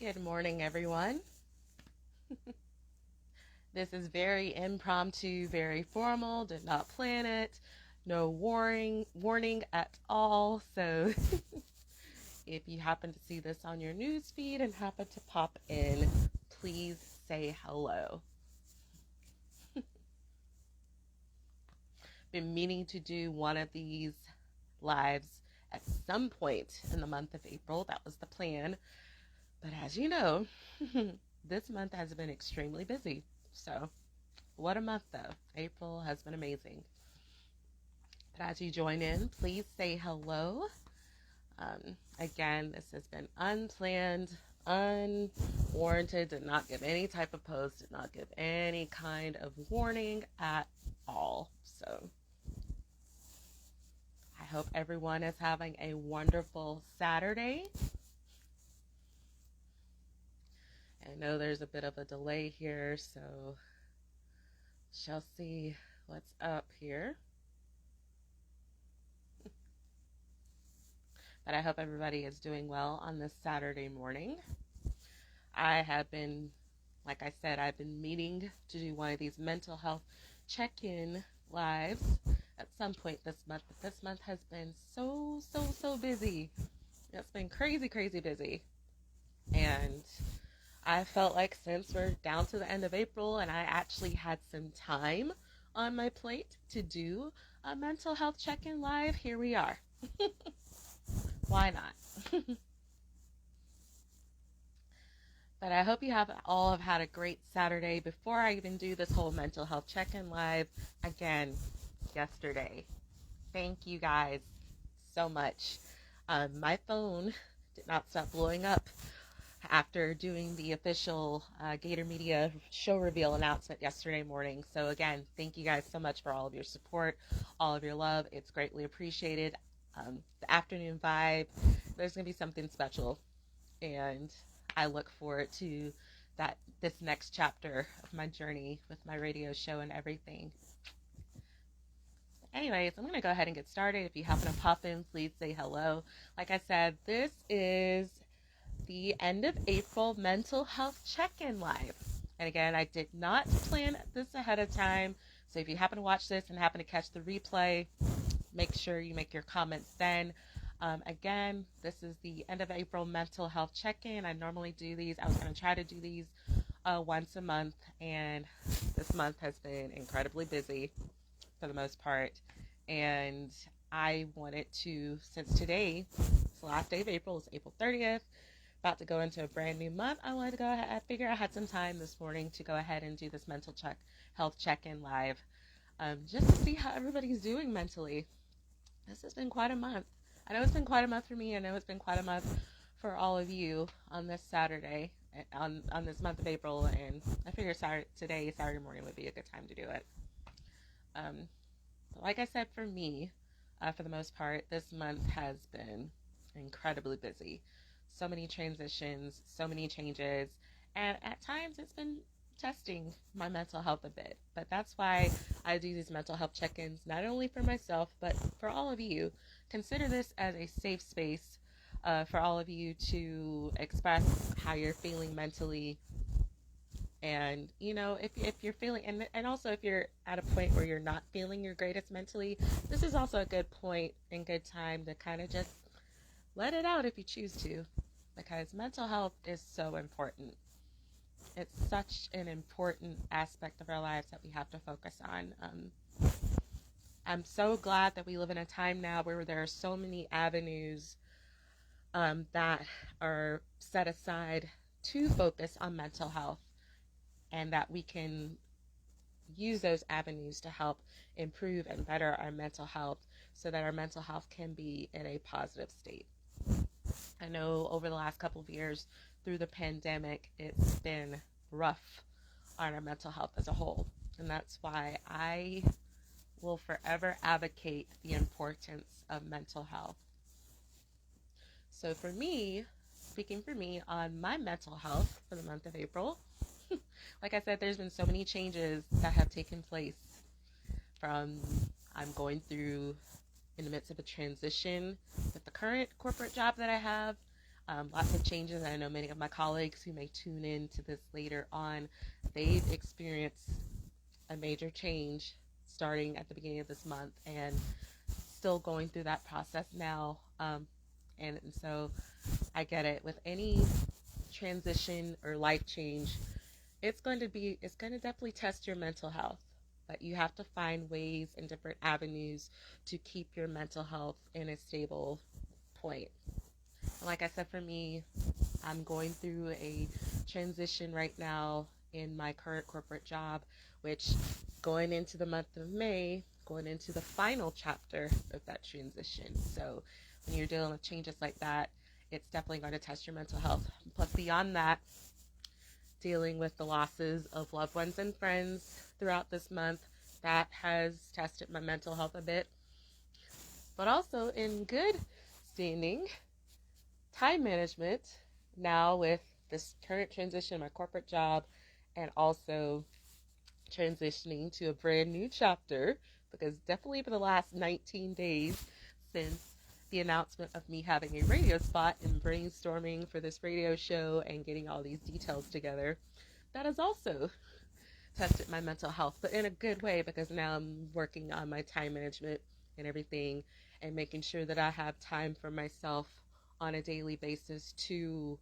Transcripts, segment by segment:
Good morning, everyone. This is very impromptu, very formal, did not plan it, no warning at all. So if you happen to see this on your news feed and happen to pop in, please say hello. Been meaning to do one of these lives at some point in the month of April. That was the plan. But as you know, this month has been extremely busy. So, what a month though. April has been amazing. But as you join in, please say hello. Again, this has been unplanned, unwarranted, did not give any type of post, did not give any kind of warning at all. So, I hope everyone is having a wonderful Saturday. I know there's a bit of a delay here, so shall see what's up here. But I hope everybody is doing well on this Saturday morning. I have been, like I said, I've been meaning to do one of these mental health check-in lives at some point this month, but this month has been so busy. It's been crazy busy. And I felt like since we're down to the end of April and I actually had some time on my plate to do a mental health check-in live, here we are. Why not? But I hope you all have had a great Saturday. Before I even do this whole mental health check-in live again yesterday, thank you guys so much. My phone did not stop blowing up after doing the official Gator Media show reveal announcement yesterday morning. So again, thank you guys so much for all of your support, all of your love. It's greatly appreciated. The afternoon vibe, there's going to be something special. And I look forward to this next chapter of my journey with my radio show and everything. Anyways, I'm going to go ahead and get started. If you happen to pop in, please say hello. Like I said, this is the end of April mental health check-in live. And again, I did not plan this ahead of time. So if you happen to watch this and happen to catch the replay, make sure you make your comments then. Again, this is the end of April mental health check-in. I normally do these. I was going to try to do these once a month. And this month has been incredibly busy for the most part. And I wanted to, since today, it's the last day of April, it's April 30th, about to go into a brand new month, I wanted to go ahead. I figured I had some time this morning to go ahead and do this mental health check-in live, just to see how everybody's doing mentally. This has been quite a month. I know it's been quite a month for me. I know it's been quite a month for all of you on this Saturday, on this month of April, and I figured Saturday morning would be a good time to do it. Like I said, for me, for the most part, this month has been incredibly busy. So many transitions, so many changes, and at times it's been testing my mental health a bit. But that's why I do these mental health check-ins, not only for myself, but for all of you. Consider this as a safe space for all of you to express how you're feeling mentally. And, you know, if you're feeling, and also if you're at a point where you're not feeling your greatest mentally, this is also a good point and good time to kind of just let it out if you choose to, because mental health is so important. It's such an important aspect of our lives that we have to focus on. I'm so glad that we live in a time now where there are so many avenues that are set aside to focus on mental health, and that we can use those avenues to help improve and better our mental health so that our mental health can be in a positive state. I know over the last couple of years through the pandemic, it's been rough on our mental health as a whole. And that's why I will forever advocate the importance of mental health. So for me, speaking for me on my mental health for the month of April, like I said, there's been so many changes that have taken place. From I'm going through in the midst of a transition with the current corporate job that I have. Lots of changes. I know many of my colleagues who may tune in to this later on, they've experienced a major change starting at the beginning of this month and still going through that process now. And so I get it. With any transition or life change, it's going to definitely test your mental health. But you have to find ways and different avenues to keep your mental health in a stable point. And like I said, for me, I'm going through a transition right now in my current corporate job, which going into the month of May, going into the final chapter of that transition. So when you're dealing with changes like that, it's definitely going to test your mental health. Plus, beyond that, dealing with the losses of loved ones and friends throughout this month, that has tested my mental health a bit. But also in good standing, time management now with this current transition, my corporate job, and also transitioning to a brand new chapter, because definitely for the last 19 days since the announcement of me having a radio spot and brainstorming for this radio show and getting all these details together, that has also tested my mental health, but in a good way, because now I'm working on my time management and everything and making sure that I have time for myself on a daily basis to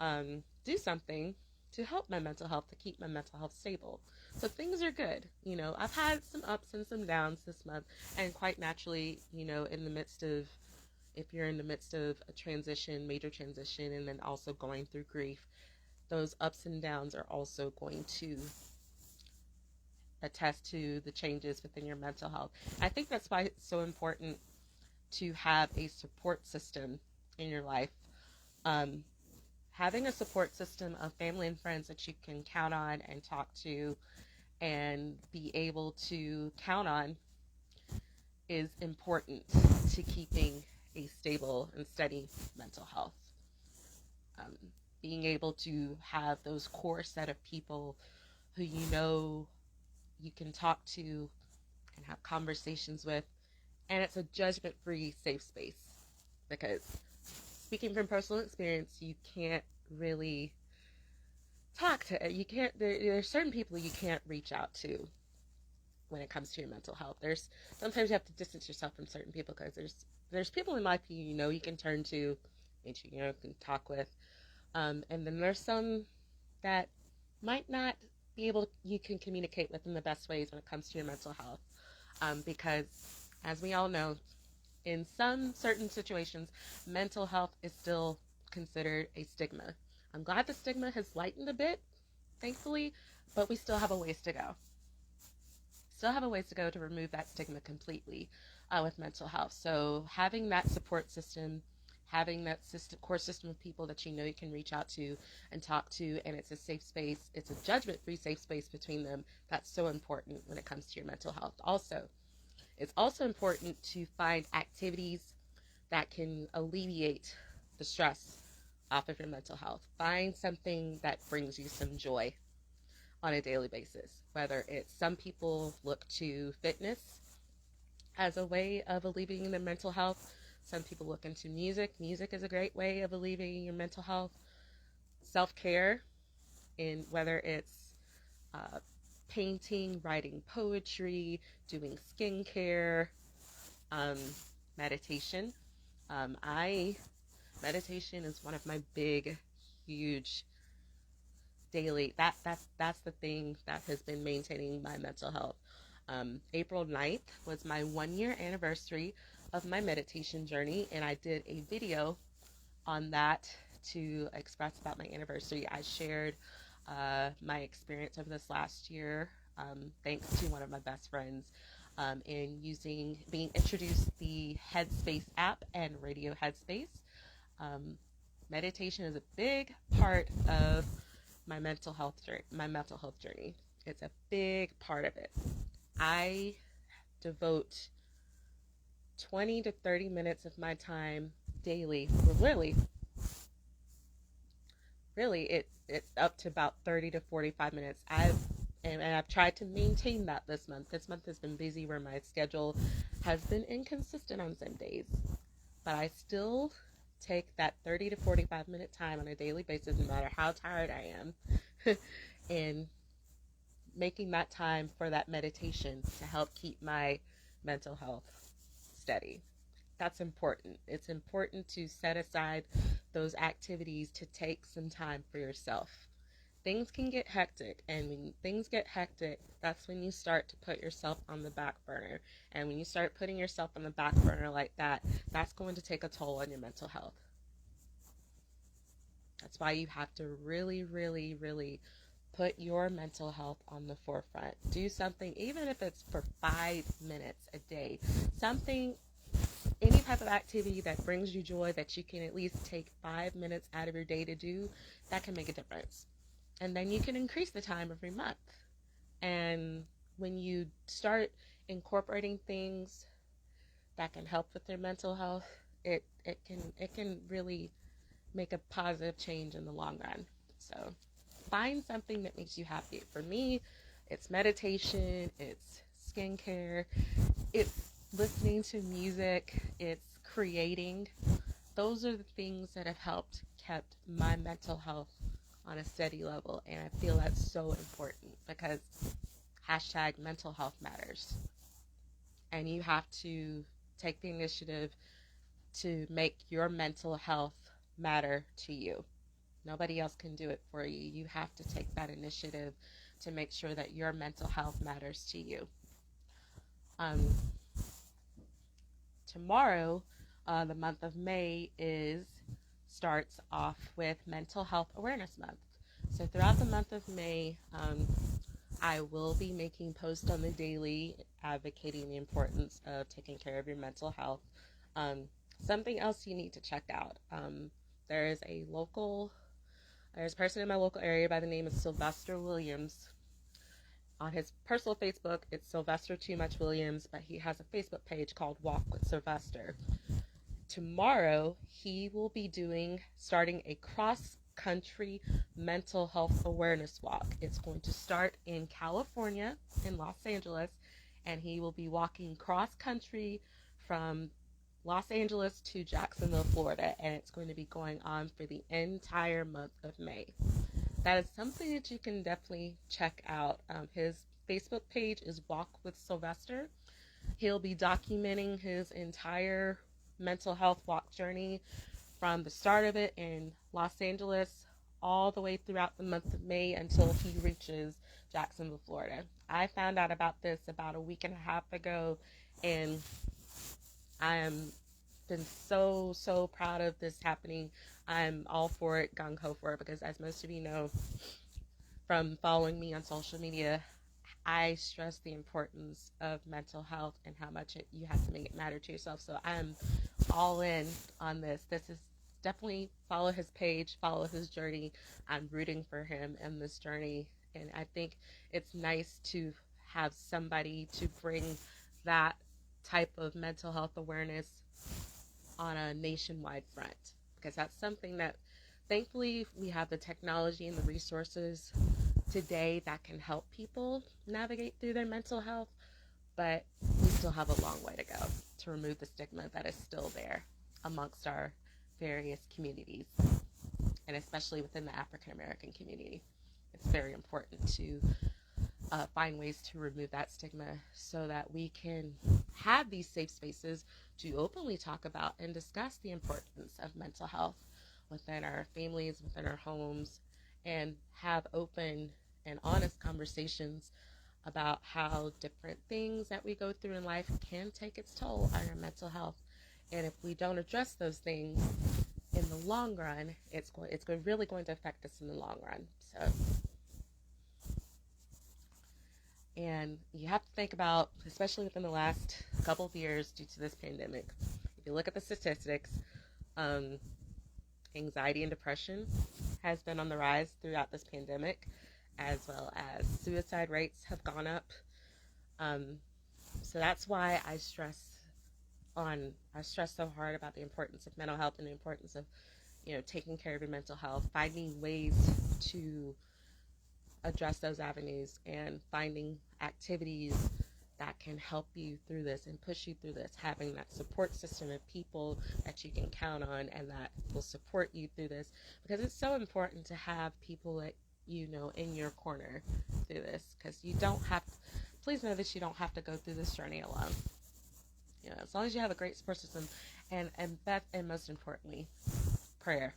do something to help my mental health, to keep my mental health stable. So things are good. You know, I've had some ups and some downs this month, and quite naturally, you know, if you're in the midst of a transition, major transition, and then also going through grief, those ups and downs are also going to attest to the changes within your mental health. I think that's why it's so important to have a support system in your life. Having a support system of family and friends that you can count on and talk to and be able to count on is important to keeping a stable and steady mental health. Being able to have those core set of people who you know you can talk to and have conversations with, and it's a judgment-free safe space, because speaking from personal experience, you can't really there's certain people you can't reach out to when it comes to your mental health. Sometimes you have to distance yourself from certain people, because there's people in life you know you can turn to and you can talk with, and then there's some that might not be able you can communicate with in the best ways when it comes to your mental health, because as we all know, in some certain situations, mental health is still considered a stigma. I'm glad the stigma has lightened a bit, thankfully, but we still have a ways to go. Still have a ways to go to remove that stigma completely with mental health. So having that support system, having that core system of people that you know you can reach out to and talk to, and it's a safe space, it's a judgment-free safe space between them, that's so important when it comes to your mental health. Also, it's also important to find activities that can alleviate the stress off of your mental health. Find something that brings you some joy on a daily basis. Whether it's, some people look to fitness as a way of alleviating their mental health. Some people look into music. Music is a great way of alleviating your mental health. Self-care, in whether it's painting, writing poetry, doing skincare, meditation. Meditation is one of my big, huge daily. That's the thing that has been maintaining my mental health. April 9th was my 1-year anniversary of my meditation journey, and I did a video on that to express about my anniversary. I shared my experience over this last year, thanks to one of my best friends, in being introduced the Headspace app and Radio Headspace. Meditation is a big part of my mental health journey. It's a big part of it. I devote 20 to 30 minutes of my time daily. Really, it's up to about 30 to 45 minutes. I've tried to maintain that this month. This month has been busy, where my schedule has been inconsistent on some days, but I still take that 30 to 45 minute time on a daily basis, no matter how tired I am, and making that time for that meditation to help keep my mental health steady. That's important. It's important to set aside those activities to take some time for yourself. Things can get hectic, and when things get hectic, that's when you start to put yourself on the back burner. And when you start putting yourself on the back burner like that, that's going to take a toll on your mental health. That's why you have to really, really, really put your mental health on the forefront. Do something, even if it's for 5 minutes a day, something, any type of activity that brings you joy that you can at least take 5 minutes out of your day to do, that can make a difference. And then you can increase the time every month. And when you start incorporating things that can help with their mental health, it can really make a positive change in the long run. So find something that makes you happy. For me, it's meditation, it's skincare, it's listening to music, it's creating. Those are the things that have helped kept my mental health on a steady level, and I feel that's so important because hashtag mental health matters. And you have to take the initiative to make your mental health matter to you. Nobody else can do it for you. You have to take that initiative to make sure that your mental health matters to you. Tomorrow, the month of May starts off with Mental Health Awareness Month. So throughout the month of May, I will be making posts on the daily advocating the importance of taking care of your mental health. Something else you need to check out. There's a person in my local area by the name of Sylvester Williams. On his personal Facebook, it's Sylvester Too Much Williams, but he has a Facebook page called Walk with Sylvester. Tomorrow, he will be starting a cross-country mental health awareness walk. It's going to start in California, in Los Angeles, and he will be walking cross-country from Los Angeles to Jacksonville, Florida, and it's going to be going on for the entire month of May. That is something that you can definitely check out. His Facebook page is Walk with Sylvester. He'll be documenting his entire mental health walk journey from the start of it in Los Angeles all the way throughout the month of May until he reaches Jacksonville, Florida. I found out about this about a week and a half ago, and I am been so proud of this happening. I'm all for it, gung-ho for it, because as most of you know from following me on social media, I stress the importance of mental health and how much you have to make it matter to yourself. So I'm all in on this. This is definitely follow his page, follow his journey. I'm rooting for him in this journey, and I think it's nice to have somebody to bring that type of mental health awareness on a nationwide front, because that's something that thankfully we have the technology and the resources today that can help people navigate through their mental health, but we still have a long way to go to remove the stigma that is still there amongst our various communities, and especially within the African American community. It's very important to find ways to remove that stigma so that we can have these safe spaces to openly talk about and discuss the importance of mental health within our families, within our homes, and have open and honest conversations about how different things that we go through in life can take its toll on our mental health. And if we don't address those things in the long run, it's really going to affect us in the long run. And you have to think about, especially within the last couple of years due to this pandemic, if you look at the statistics, anxiety and depression has been on the rise throughout this pandemic, as well as suicide rates have gone up. So that's why I stress so hard about the importance of mental health and the importance of, taking care of your mental health, finding ways to address those avenues, and finding activities that can help you through this and push you through this, having that support system of people that you can count on and that will support you through this, because it's so important to have people that you know in your corner through this, because you don't have to, please know that you don't have to go through this journey alone. You know, as long as you have a great support system, and most importantly, prayer.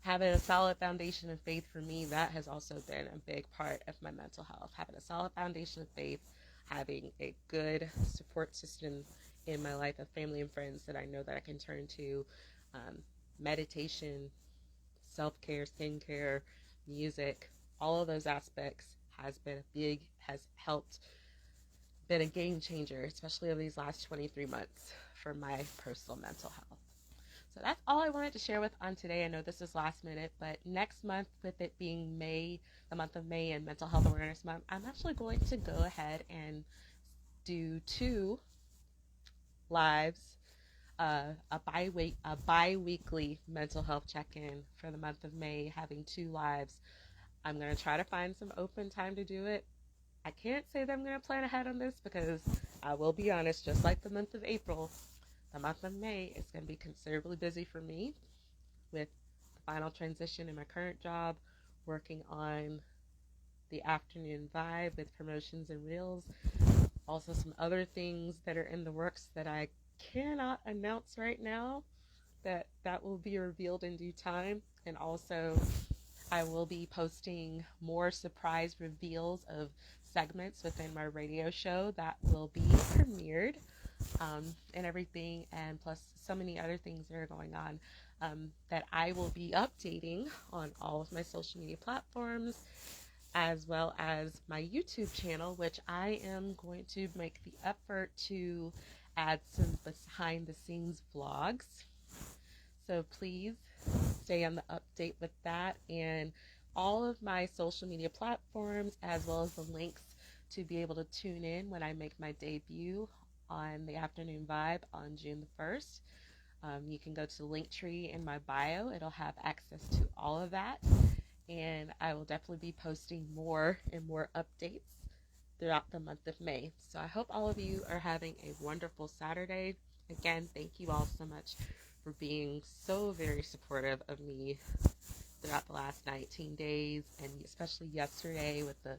Having a solid foundation of faith, for me, that has also been a big part of my mental health. Having a solid foundation of faith, having a good support system in my life of family and friends that I know that I can turn to, meditation, self-care, skincare, music, all of those aspects has helped, been a game changer, especially over these last 23 months for my personal mental health. So that's all I wanted to share with on today. I know this is last minute, but next month, with it being May, the month of May and Mental Health Awareness Month, I'm actually going to go ahead and do 2 lives, a bi-weekly mental health check-in for the month of May, having 2 lives. I'm going to try to find some open time to do it. I can't say that I'm going to plan ahead on this, because I will be honest, just like the month of April, the month of May is going to be considerably busy for me with the final transition in my current job, working on the afternoon vibe with promotions and reels. Also some other things that are in the works that I cannot announce right now, that will be revealed in due time. And also I will be posting more surprise reveals of segments within my radio show that will be premiered, and everything, and plus so many other things that are going on, that I will be updating on all of my social media platforms, as well as my YouTube channel, which I am going to make the effort to add some behind the scenes vlogs. So please stay on the update with that, and all of my social media platforms, as well as the links to be able to tune in when I make my debut on the Afternoon Vibe on June the 1st. You can go to the link tree in my bio. It'll have access to all of that. And I will definitely be posting more and more updates throughout the month of May. So I hope all of you are having a wonderful Saturday. Again, thank you all so much for being so very supportive of me throughout the last 19 days, and especially yesterday with the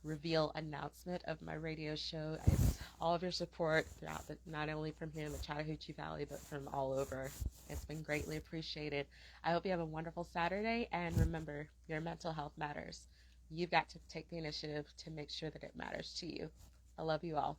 reveal announcement of my radio show. It's all of your support throughout not only from here in the Chattahoochee Valley, but from all over. It's been greatly appreciated. I hope you have a wonderful Saturday, and remember, your mental health matters. You've got to take the initiative to make sure that it matters to you. I love you all.